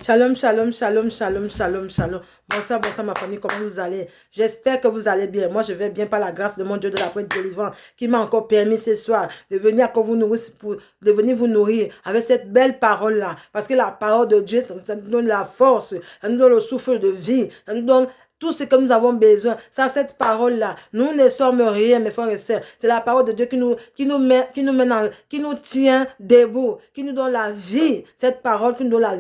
Shalom, shalom, shalom, shalom, shalom, shalom. Bonsoir, bonsoir ma famille, comment vous allez? J'espère que vous allez bien. Moi, je vais bien par la grâce de mon Dieu de la paix de délivrance qui m'a encore permis ce soir de venir encore vous nourrir, de venir vous nourrir avec cette belle parole-là. Parce que la parole de Dieu, ça nous donne la force, ça nous donne le souffle de vie, ça nous donne tout ce que nous avons besoin. Sans cette parole-là, nous ne sommes rien, mes frères et sœurs. C'est la parole de Dieu qui nous tient debout, qui nous donne la vie. Cette parole qui nous donne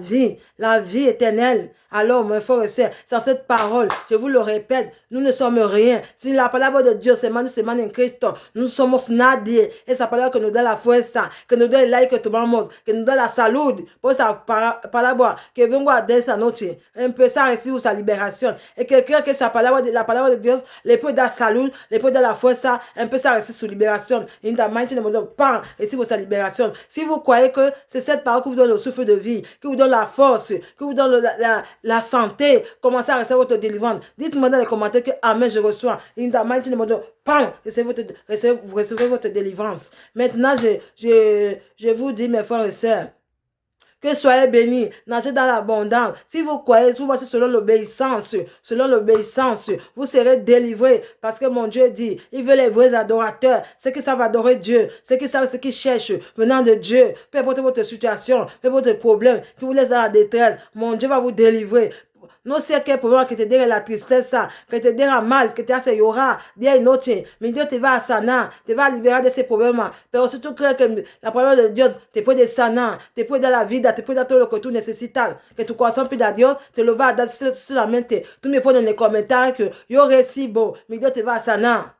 la vie éternelle. Alors, mes frères et sœurs, sans cette parole, je vous le répète, nous ne sommes rien. Si la parole de Dieu se manda en Cristo, nous somos nadie. Et sa parole que nous donne la fuerza, que nous donne l'air que tomamos, que nous donne la salud. Por esa palabra que vengo a dar esa noche, empezar a recibir sa liberación. Et que cree que la palabra de Dios le puede dar salud, le puede dar la fuerza, empezar a recibir su liberación. In the mighty name of God, pan, recibir sa libération. Si vous croyez que c'est cette parole qui vous donne le souffle de vie, qui vous donne la force, qui vous donne la santé, commencez à recevoir votre délivrance. Dites-moi dans les commentaires que Amen, je reçois. In the mighty name of God, pan, vous recevez votre délivrance. Maintenant, je vous dis, mes frères et sœurs, que soyez bénis, nagez dans l'abondance. Si vous croyez, vous voici selon l'obéissance, vous serez délivrés. Parce que mon Dieu dit, il veut les vrais adorateurs, ceux qui savent adorer Dieu, ceux qui savent ce qu'ils cherchent venant de Dieu. Peu importe votre situation, peu importe votre problème, qui vous laisse dans la détresse, mon Dieu va vous délivrer. No sé qué problema que te deje la tristeza, que te deja mal, que te hace llorar día y noche. Mi Dios te va a sanar, te va a liberar de ese problema. Pero si tú crees que la palabra de Dios te puede sanar, te puede dar la vida, te puede dar todo lo que tú necesitas, que tu corazón pide a Dios, te lo va a dar solamente. Tú me pones en los comentarios que yo recibo, mi Dios te va a sanar.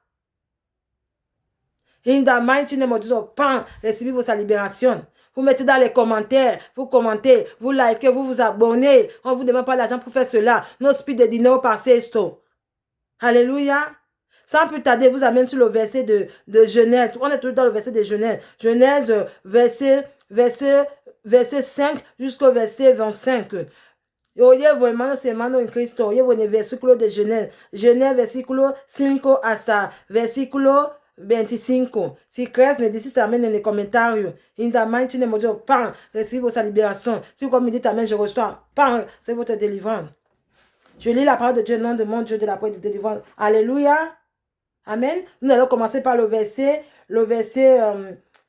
In the mighty name of Jesus, pan, recevez votre libération. Vous mettez dans les commentaires, vous commentez, vous likez, vous vous abonnez. On ne vous demande pas l'argent pour faire cela. No speed de dinero par esto. Alléluia. Sans plus tarder, vous amène sur le verset de Genèse. On est toujours dans le verset de Genèse. Genèse, verset 5 jusqu'au verset 25. Oye, hermanos, hermanos en Cristo. Oye, el versículo de Genèse. Genèse, versículo 5 hasta versículo 25. Si crees, me dices también en les comentarios. In the mighty name of Jesus, pan, receive sa libération. Si vous me dites amen, je reçois. Pan, c'est votre délivrance. Je lis la parole de Dieu, nom de mon Dieu de la parole de délivrance. Alléluia. Amen. Nous allons commencer par le verset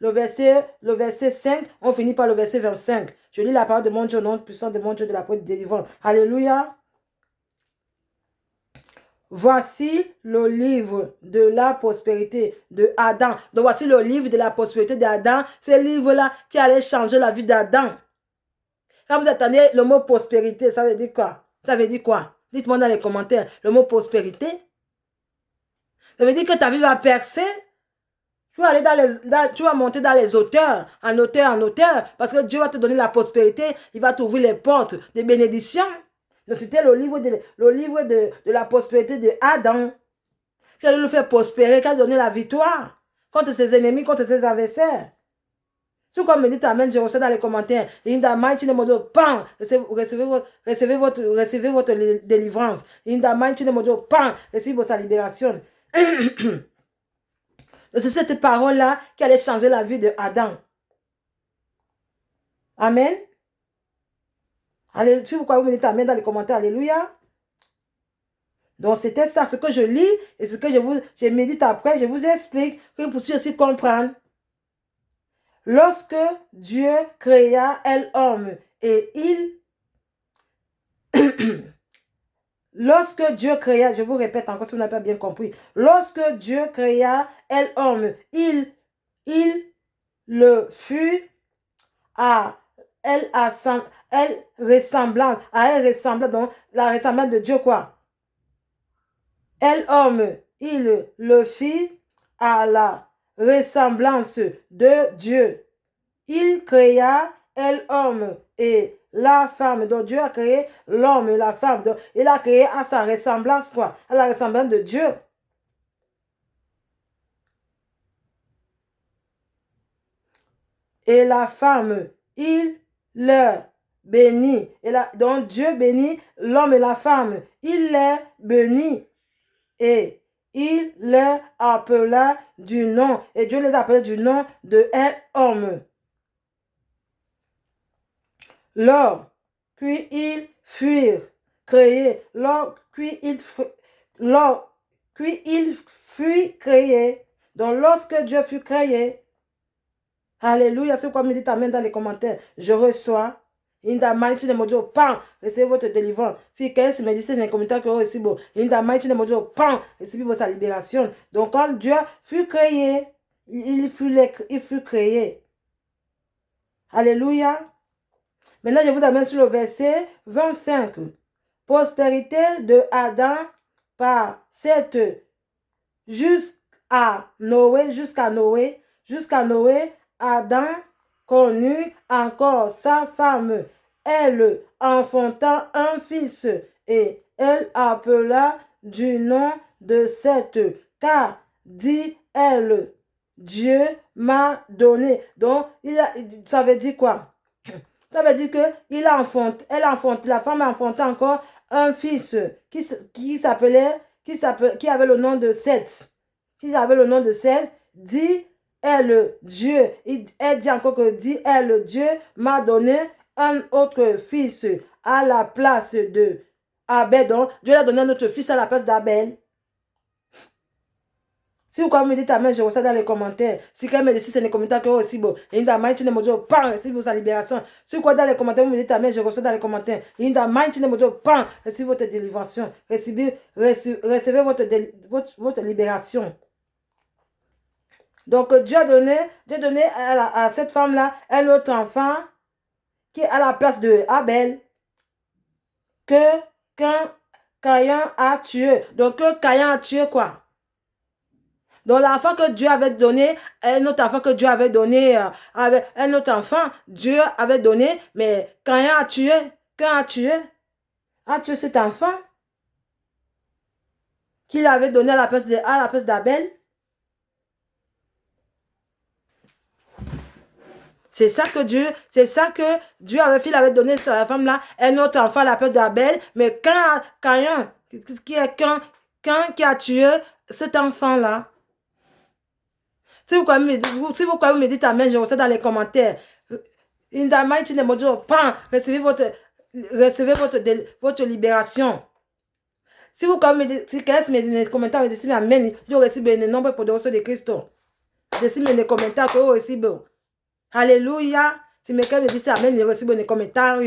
5. On finit par le verset 25. Je lis la parole de mon Dieu, nom puissant de mon Dieu de la parole de délivrance. Alléluia. Voici le livre de la prospérité de Adam. Donc voici le livre de la prospérité d'Adam. C'est le livre-là qui allait changer la vie d'Adam. Quand vous attendez le mot prospérité, ça veut dire quoi? Ça veut dire quoi? Dites-moi dans les commentaires. Le mot prospérité. Ça veut dire que ta vie va percer. Tu vas tu vas monter dans les hauteurs, en hauteur, parce que Dieu va te donner la prospérité. Il va t'ouvrir les portes des bénédictions. Donc, c'était le livre de la prospérité de Adam. Qui allait le faire prospérer, qui a donné la victoire contre ses ennemis, contre ses adversaires. Si comme me dites amen, je reçois dans les commentaires. In the mighty name of Jesus, pan, recevez votre délivrance. In the mighty name of Jesus, pan, recevez votre libération. C'est cette parole-là qui allait changer la vie de Adam. Amen. Alléluia. Si vous croyez, vous me dites amen dans les commentaires. Alléluia. Donc, c'était ça, ce que je lis et ce que je médite après. Je vous explique que vous puissiez aussi comprendre. Lorsque Dieu créa l'homme et lorsque Dieu créa, je vous répète encore si vous n'avez pas bien compris. Lorsque Dieu créa l'homme, il le fut à elle ressemblance, donc la ressemblance de Dieu quoi? L'homme, il le fit à la ressemblance de Dieu. Il créa l'homme et la femme. Donc Dieu a créé l'homme et la femme. Donc, il a créé à sa ressemblance quoi? À la ressemblance de Dieu. Et la femme, il leur bénit. Donc Dieu bénit l'homme et la femme. Il les bénit. Et il les appela du nom. Et Dieu les appelait du nom de un homme. Lorsque puis ils furent créés. Puis il fut créé. Donc, lorsque Dieu fut créé, alléluia, c'est quoi me dit amen dans les commentaires. Je reçois. In the mighty name of Jesus, pan, recevez votre délivrance. Si quelqu'un me dit, c'est un commentaire que vous recevez, in the mighty name of Jesus, pan, recevez votre libération. Donc, quand Dieu fut créé, il fut créé. Alléluia. Maintenant, je vous amène sur le verset 25. Prospérité de Adam par cette jusqu'à Noé, Adam connut encore sa femme. Elle enfanta un fils et elle appela du nom de Seth, car dit-elle, Dieu m'a donné. Donc, ça veut dire quoi? Ça veut dire que la femme a enfanté encore un fils qui avait le nom de Seth. Qui avait le nom de Seth, dit elle, Dieu. Elle dit encore que dit elle, Dieu m'a donné un autre fils à la place de Abel. Donc, Dieu a donné un autre fils à la place d'Abel. Si vous me dites amen, je reçois dans les commentaires. Si quelqu'un me dit, c'est les commentaires que vous aussi, bon, in the mighty name of Jesus, pan, recevez votre libération. Si vous dans les commentaires, vous me dites amen, je reçois dans les commentaires. In the mighty name of Jesus, pan, recevez votre délivrance. Recevez votre libération. Donc, Dieu a donné à cette femme-là un autre enfant qui est à la place de Abel que Caïn a tué. Donc, que Caïn a tué quoi? Donc, l'enfant que Dieu avait donné, un autre enfant que Dieu avait donné, un autre enfant, Dieu avait donné, mais Caïn a tué. A tué cet enfant qu'il avait donné à la place d'Abel. C'est ça que Dieu avait fait, il avait donné à la femme là, un autre enfant à la place d'Abel, mais Caïn, qui a tué cet enfant là. Si vous me dites amen, je reçois dans les commentaires. In the mighty name of Jesus, recevez votre libération. Si vous me dites, si quelqu'un me dit dans les commentaires, me dit amen, je reçois le nombre pour de Christ. Dites dans les commentaires que vous recevez. Alléluia. Si quelqu'un me dit amen, je reçois dans les commentaires.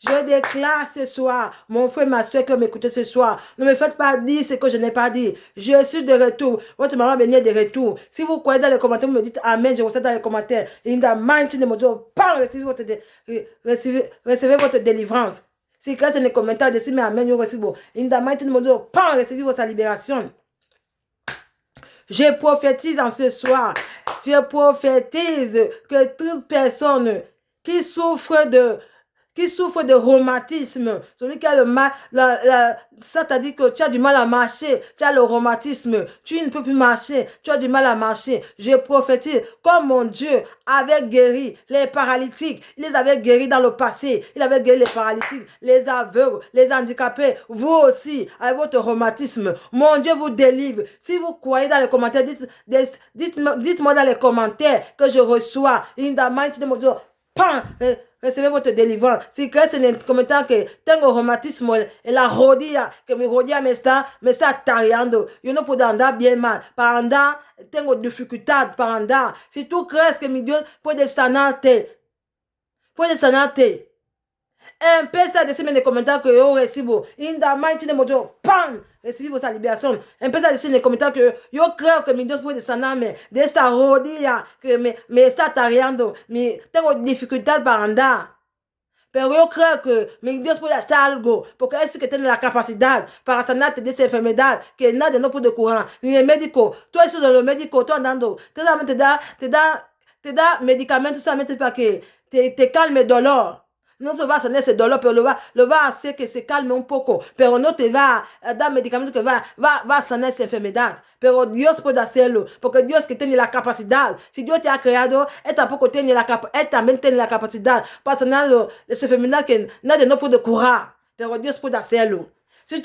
Je déclare ce soir, mon frère, ma soeur qui m'écoute ce soir, ne me faites pas dire ce que je n'ai pas dit. Je suis de retour. Votre maman venait de retour. Si vous croyez dans les commentaires, vous me dites amen, je reçois dans les commentaires. In the mighty name of Jesus, recevez votre délivrance. Si quelqu'un dans les commentaires, dites amen, je reçois. In the mighty name of Jesus, recevez votre libération. Je prophétise en ce soir. Je prophétise que toute personne qui souffre de rhumatisme, celui qui a le mal, ça t'a dit que tu as du mal à marcher, tu as le rhumatisme, tu ne peux plus marcher, tu as du mal à marcher. Je prophétise, comme mon Dieu avait guéri les paralytiques, il les avait guéris dans le passé, il avait guéri les paralytiques, les aveugles, les handicapés, vous aussi, avec votre rhumatisme, mon Dieu vous délivre. Si vous croyez dans les commentaires, dites-moi dans les commentaires que je reçois, in the mighty name of Jesus, recevez votre délivrance. Si quelqu'un c'est un commentaire que tengo rhumatisme et la rodilla, que mi rodilla me está tareando, yo no puedo andar bien mal, para andar tengo dificultad para andar. Si tú crees que mi Dios puede sanarte, empieza a decirme en los comentarios que yo recibo. In the mighty name of Jesus, ¡pam! Recibimos la liberación. Empieza a decir en los comentarios que yo creo que mi Dios puede sanarme de esta rodilla que me está tareando. Tengo dificultad para andar. Pero yo creo que mi Dios puede hacer algo, porque es que tiene la capacidad para sanarte de esa enfermedad que nadie no puede curar. Ni el médico. Tú eso de los médicos, tú andando, te da medicamentos solamente para que te calme el dolor. No te va a sanar ese dolor, pero lo va a hacer que se calme un poco. Pero no te va a dar medicamentos que va a sanar esa enfermedad. Pero Dios puede hacerlo, porque Dios que tiene la capacidad. Si Dios te ha creado, Él también tiene la capacidad para sanar esa enfermedad que nadie no puede curar. Pero Dios puede hacerlo. Si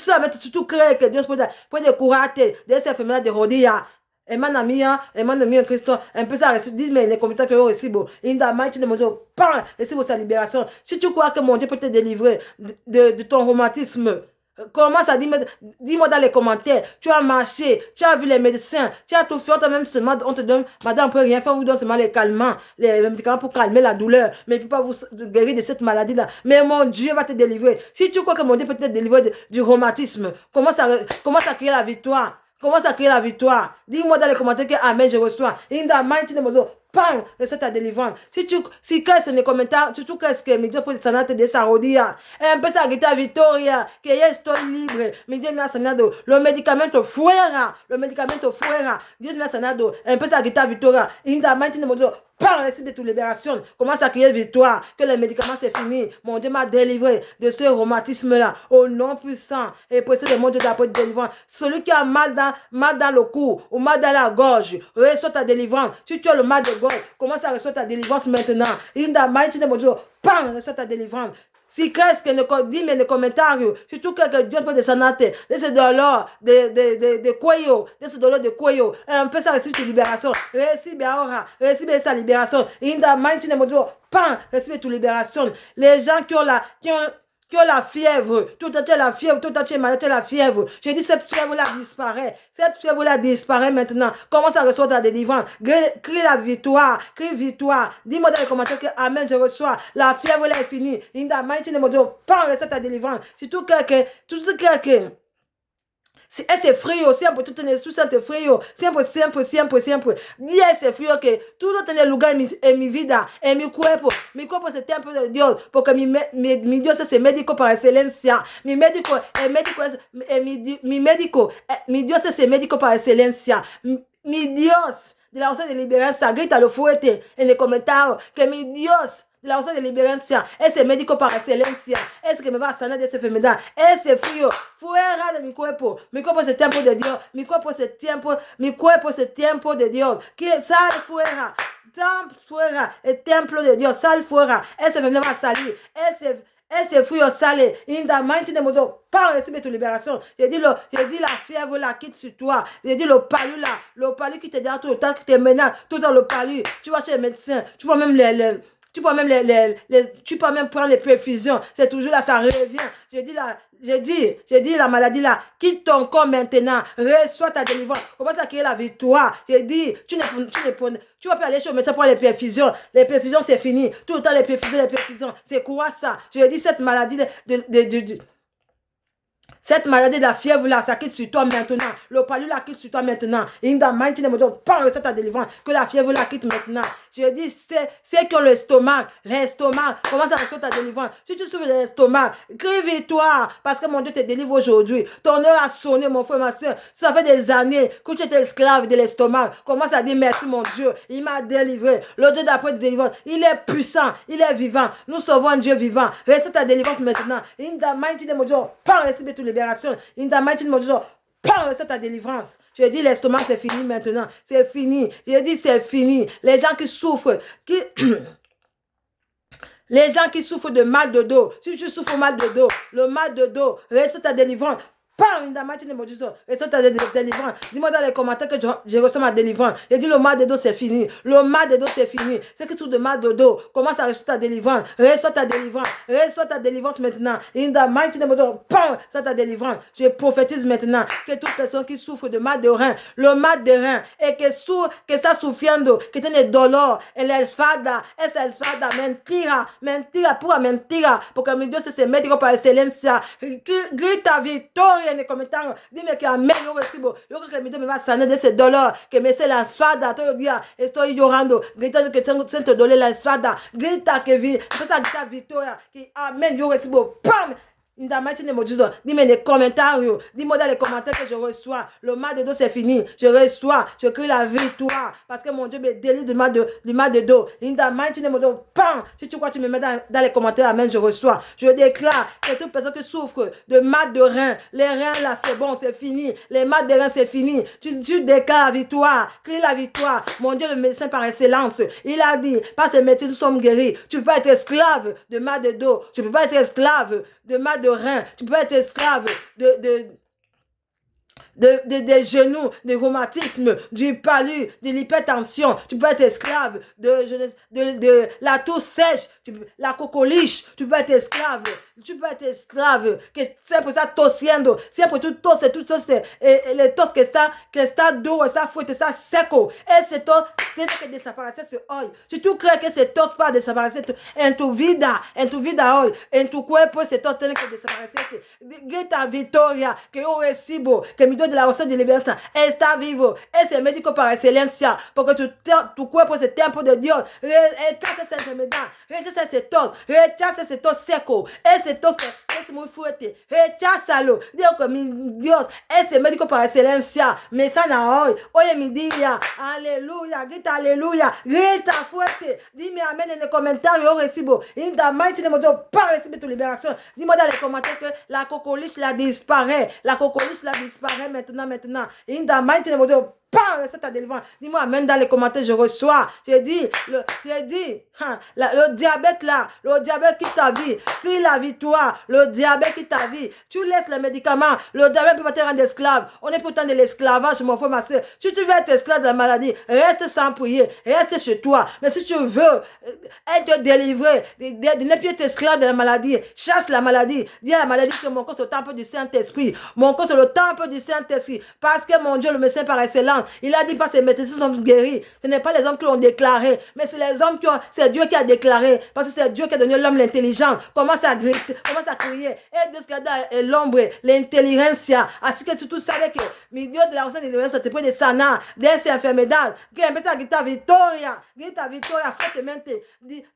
tú crees que Dios puede curarte de esa enfermedad de rodilla, et mon ami en Christ, un peu ça, dis mais les commentaires que vous aussi beau. In the mighty name of Jesus, pas, laissez sa libération. Si tu crois que mon Dieu peut te délivrer de ton romantisme, commence à dire, dis-moi dans les commentaires, tu as marché, tu as vu les médecins, tu as tout fait, même seulement, on te donne, madame, on peut rien faire, on vous donne seulement les calmants, les médicaments pour calmer la douleur, mais il ne peut pas vous guérir de cette maladie-là. Mais mon Dieu va te délivrer. Si tu crois que mon Dieu peut te délivrer du rhumatisme, commence à créer la victoire. Commence à créer la victoire. Dis-moi dans les commentaires que Amen, je reçois. In the mighty name of Jesus. Pam, reçois ta délivrance. Si casse dans les commentaires, si tu casses que mi Dieu peut sanate de Sarodia, un peu ça grita Victoria, que je estoy libre, mi Dieu me ha sanado, le médicamento fuera, Dieu me ha sanado, un peu ça grita Victoria, in the mighty name of Jesus. Par le de toute libération, commence à crier victoire, que les médicaments c'est fini. Mon Dieu m'a délivré de ce rhumatisme-là, au nom puissant et précieux de mon Dieu de la délivrance. Celui qui a mal dans le cou ou mal dans la gorge, reçois ta délivrance. Si tu as le mal de gorge, commence à recevoir ta délivrance maintenant. In the mighty name of Jesus, reçois ta délivrance. Si qu'est-ce que dis mais les commentaires, surtout que Dieu peut descendre, de ce dollar de cuello, de ce dollar de cuello, un peu ça reçoit ta libération, receive sa libération, in the mighty name of Jesus, receive ta libération. Les gens qui ont la fièvre, tout entier la fièvre, tout entier malade, la fièvre. Je dis cette fièvre-là disparaît. Cette fièvre-là disparaît maintenant. Commence à recevoir ta délivrance. Crie la victoire. Crie victoire. Dis-moi dans les commentaires que Amen, je reçois. La fièvre-là est finie. In the mighty name of Jesus, reçois ta délivrance. Si tout quelqu'un, c'est frio, siempre, tú sientes frío, siempre. Día ese frío que tú no tienes lugar en mi vida, en mi cuerpo. Mi cuerpo es el templo de Dios, porque mi Dios es el médico par excelencia. Mi Dios es el médico par excelencia. Mi Dios de la hora de liberancia, grita lo fuerte en el comentario, que mi Dios de la hora de liberancia, ese médico par excelencia, es que me va a sanar de esa enfermedad, ese frío, fuera de mi cuerpo es el templo de Dios, mi cuerpo es el templo de Dios, que sal fuera, el templo de Dios, sal fuera, esa enfermedad va a salir, ese frío sale, in the mighty name of Jesus, par receive ta libération. J'ai dit la fièvre là quitte sur toi. J'ai dit le palu qui te dit tout le temps, qui te menace, tout dans le palu. Tu vas chez les médecins, tu peux même tu peux même prendre les perfusions. C'est toujours là, ça revient. J'ai dit la maladie là, quitte ton corps maintenant. Reçois ta délivrance. Commence à créer la victoire. J'ai dit, tu vas pas aller chez le médecin pour les perfusions. Les perfusions, c'est fini. Tout le temps, les perfusions. C'est quoi ça? J'ai dit, cette maladie cette maladie de la fièvre là, ça quitte sur toi maintenant. Le palu là quitte sur toi maintenant. In the mighty name of Jesus, parle de ta délivrance. Que la fièvre là quitte maintenant. Je dis, c'est que l'estomac, commence à recevoir ta délivrance. Si tu souffres de l'estomac, crie victoire. Parce que mon Dieu te délivre aujourd'hui. Ton heure a sonné, mon frère, ma soeur. Ça fait des années que tu étais esclave de l'estomac. Commence à dire merci, mon Dieu. Il m'a délivré. Le Dieu d'après de délivrance, il est puissant, il est vivant. Nous sauvons un Dieu vivant. Reste ta délivrance maintenant. In the mighty name of Jesus, parle, recevez toute libération. In the mighty name of Jesus, parle de ta délivrance. Je dis l'estomac c'est fini maintenant. C'est fini. Je dis c'est fini. Les gens qui souffrent, les gens qui souffrent de mal de dos. Si tu souffres mal de dos, le mal de dos, reste ta délivrance. Parle dans ma matinée, mon Dieu, reste ta délivrance. Dis-moi dans les commentaires que je reçois ma délivrance. J'ai dit le mal de dos c'est fini. Le mal de dos c'est fini. C'est que tu de mal de dos. Commence à recevoir ta délivrance. Reçois ta délivrance. Reçois ta délivrance maintenant. In the mighty name of Jesus, parle sur ta délivrance. Je prophétise maintenant que toute personne qui souffre de mal de rein, le mal de rein, et que está sufriendo, que tiene dolor en la espalda, esa espalda, mentira, pura mentira, porque mi Dios es el médico par excelencia. Grita victoria en les commentaires. Dis-moi que amen, yo recibo. Yo creo que mi Dios me va a sanar de ese dolor, que me se la espalda todo el día. Estoy llorando, gritando que siento dolor en la espalda. Grita que empieza a gritar victoria, que amen, yo recibo. ¡Pam! In the mighty name of Jesus. Dis-moi les commentaires. Dis-moi dans les commentaires que je reçois. Le mal de dos c'est fini. Je reçois. Je crie la victoire. Parce que mon Dieu me délivre du mal de dos. In the mighty name of Jesus. Bam! Si tu crois, tu me mets dans les commentaires. Amen. Je reçois. Je déclare que toute personne qui souffre de mal de rein. Les reins là c'est bon. C'est fini. Les mal de rein c'est fini. Tu déclares la victoire. Crie la victoire. Mon Dieu le médecin par excellence. Il a dit. Par ces médecins nous sommes guéris. Tu peux pas être esclave de mal de dos. Tu peux pas être esclave de mal de rein. Tu peux être esclave des genoux, du rhumatisme, du palu, de l'hypertension. Tu peux être esclave de la toux sèche, la cocoliche. Tu peux être esclave. Tu peux être esclave. Que sempre está tossiendo. Sempre tu tosse, le tos que está duro, está fuerte, está seco. Ese tos tiene que desaparecer hoy. Si tú crees que ese tos va a desaparecer en tu vida hoy, en tu cuerpo, ese tos tiene que desaparecer. Grita victoria, que yo recibo, que mi Dios de la oración de liberación está vivo. Es el médico par excelencia, porque tu cuerpo es el templo de Dios. Rechaza esa enfermedad, rechaza ese tos seco, ese tos que es muy fuerte. Recházalo. Dios que mi Dios es el médico par excelencia. Me sana hoy. Oye mi día. Aleluya. Grita aleluya. Grita fuerte. Dime amén en les commentaires. Yo recibo. In the mighty name of Jesus. Pas recevoir tu libération. Dis-moi dans les commentaires que la cocoliche la disparaît. La cocoliche la disparaît maintenant. In the mighty name of Jesus. Pas recevoir ta délivrance. Dis-moi amen dans les commentaires. Je reçois. J'ai dit, le diabète là, le diabète qui t'a vie, crie la victoire, le diabète qui t'a vie. Tu laisses les médicaments, le diabète peut pas te rendre esclave. On est pourtant de l'esclavage, mon frère, ma soeur. Si tu veux être esclave de la maladie, reste sans prier, reste chez toi. Mais si tu veux être délivré, de ne plus être esclave de la maladie, chasse la maladie. Dis à la maladie que mon corps c'est le temple du Saint-Esprit. Mon corps c'est le temple du Saint-Esprit. Parce que mon Dieu, le médecin par excellence, il a dit pas ces médecins sont guéris. Ce n'est pas les hommes qui l'ont déclaré, mais c'est les hommes c'est Dieu qui a déclaré. Parce que c'est Dieu qui a donné l'homme l'intelligence. Commence à griter, commence à crier. Et Dieu et l'ombre, l'intelligentsia. Ainsi que tu savais que mi Dieu de la recette de l'université te peut de sana, de esa enfermedad. Que empieza a gritar victoria. Grita victoria fuertemente.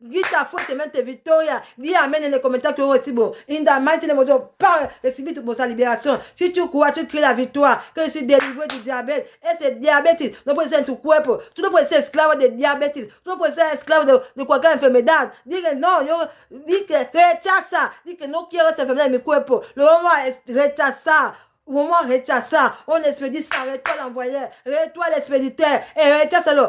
Grita fuertemente victoria. Dis amen dans les commentaires que vous recevez. In the mighty name of Jesus, parle, recevez pour sa libération. Si tu crois, tu cries la victoire. Que je suis délivré du diabète. Et c'est diabétique. No puedes ser en tu cuerpo. Tu no puedes ser esclavo de diabetes. Tu no puedes ser esclavo de cualquier enfermedad. Di que no, di que rechaza. Di que no quiero esa enfermedad en mi cuerpo. Lo vamos a rechazar. Au moment rechace, on expédie ça, retourne l'envoyeur, retourne l'expéditeur, et rechace-le,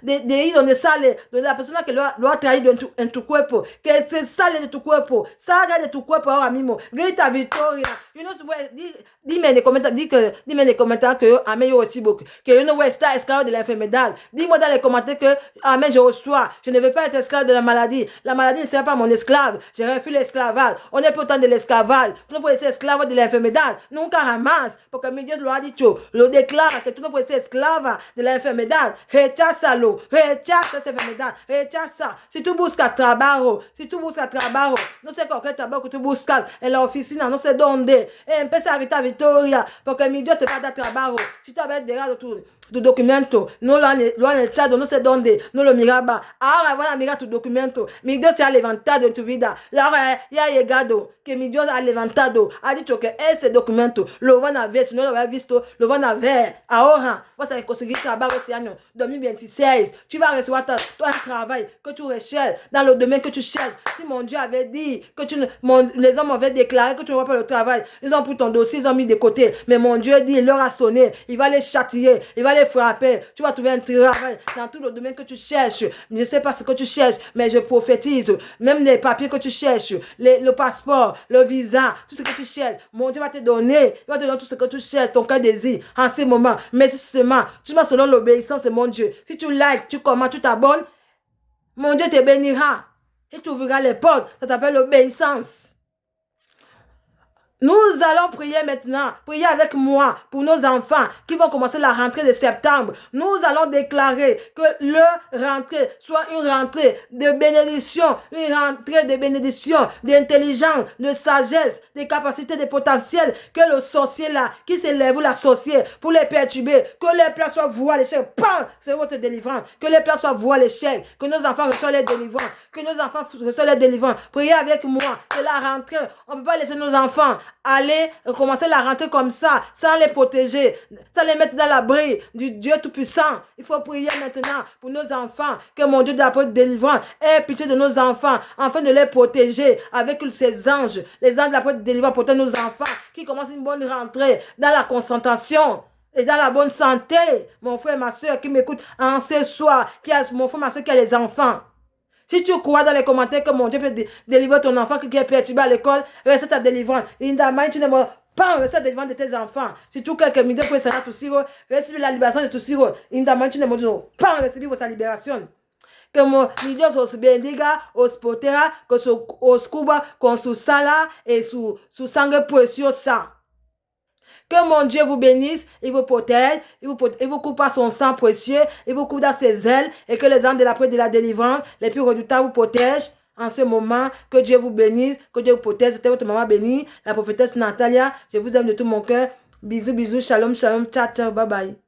de ir donde sale, donde la persona que lo ha traído en tu cuerpo, que se sale de tu cuerpo, salga de tu cuerpo ahora mismo, grita victoria. You know, dime en les commentaires que amen, je reçois beaucoup, que yo no voy a estar esclavo de l'enfermedad. Dis-moi dans les commentaires que amen, je reçois. Je ne veux pas être esclave de la maladie. La maladie ne sera pas mon esclave. Je refuse l'esclavage. On est pourtant de l'esclavage. Tu ne peux être esclave de l'enfermedad. Nunca jamás. Porque mi Dios lo ha dicho. Lo declara que tú no puedes ser esclava de la enfermedad. Recházalo. Rechaza esa enfermedad. Rechaza. Si tú buscas trabajo, no sé con qué trabajo que tú buscas en la oficina, no sé dónde. Empieza a gritar victoria. Porque mi Dios te va a dar trabajo. Si tú habías dejado tu documento, no lo han echado, no sé dónde, no lo miraba. Ahora van a mirar tu documento. Mi Dios te ha levantado en tu vida. Ahora ya ha llegado que mi Dios ha levantado. Ha dicho que ese documento lo van a ver. Si no lo había visto, lo van a ver. Ahora vas a conseguir trabajo este año 2026. Tu vas recevoir ton travail que tu recherches dans le domaine que tu cherches. Si mon Dieu avait dit que les hommes avaient déclaré que tu ne vois pas le travail, ils ont pris ton dossier, ils ont mis de côté. Mais mon Dieu dit, il leur a sonné. Il va les châtier. Il va les frapper. Tu vas trouver un travail dans tout le domaine que tu cherches. Je ne sais pas ce que tu cherches, mais je prophétise. Même les papiers que tu cherches, le passeport, le visa, tout ce que tu cherches, mon Dieu va te donner. Il va te donner tout ce que tu cherches, ton cœur désire en ce moment. Mais si seulement tu vas selon l'obéissance de mon Dieu. Si tu likes, tu commentes, tu t'abonnes, mon Dieu te bénira. Et tu ouvriras les portes. Ça s'appelle l'obéissance. Nous allons prier maintenant, prier avec moi pour nos enfants qui vont commencer la rentrée de septembre. Nous allons déclarer que leur rentrée soit une rentrée de bénédiction, d'intelligence, de sagesse, de capacité, de potentiel, que le sorcier là, qui s'élève ou la sorcière pour les perturber, que les plans soient voués à l'échec. C'est votre délivrance. Que les plans soient voués à l'échec. Que nos enfants reçoivent les délivrances. Que nos enfants reçoivent les délivrances. Priez avec moi que la rentrée, on ne peut pas laisser nos enfants aller commencer la rentrée comme ça, sans les protéger, sans les mettre dans l'abri du Dieu Tout-Puissant. Il faut prier maintenant pour nos enfants, que mon Dieu de la délivrance ait pitié de nos enfants, afin de les protéger avec ses anges. Les anges de la délivrance protègent nos enfants, qui commencent une bonne rentrée dans la concentration et dans la bonne santé. Mon frère, ma soeur qui m'écoute en ce soir, mon frère, ma soeur qui a les enfants. Si tu crois dans les commentaires que mon Dieu peut délivrer ton enfant qui est perturbé à l'école, reste ta délivrance. In the mighty name of Prends reçois devant de tes enfants. Si tout quelques milliers pour ça tout siro, recevez la libération de tout siro. Indamante ne modo. Prends recevez votre libération. Que mon Dios os bendiga, os protège, que os cubra con su sala et su sangre preciosa. Que mon Dieu vous bénisse, il vous protège, il vous coupe par son sang précieux, il vous coupe dans ses ailes et que les anges de la paix de la délivrance, les plus redoutables vous protègent. En ce moment, que Dieu vous bénisse, que Dieu vous protège. C'était votre maman bénie, la prophétesse Natalia. Je vous aime de tout mon cœur. Bisous, bisous, shalom, shalom, ciao, ciao, bye bye.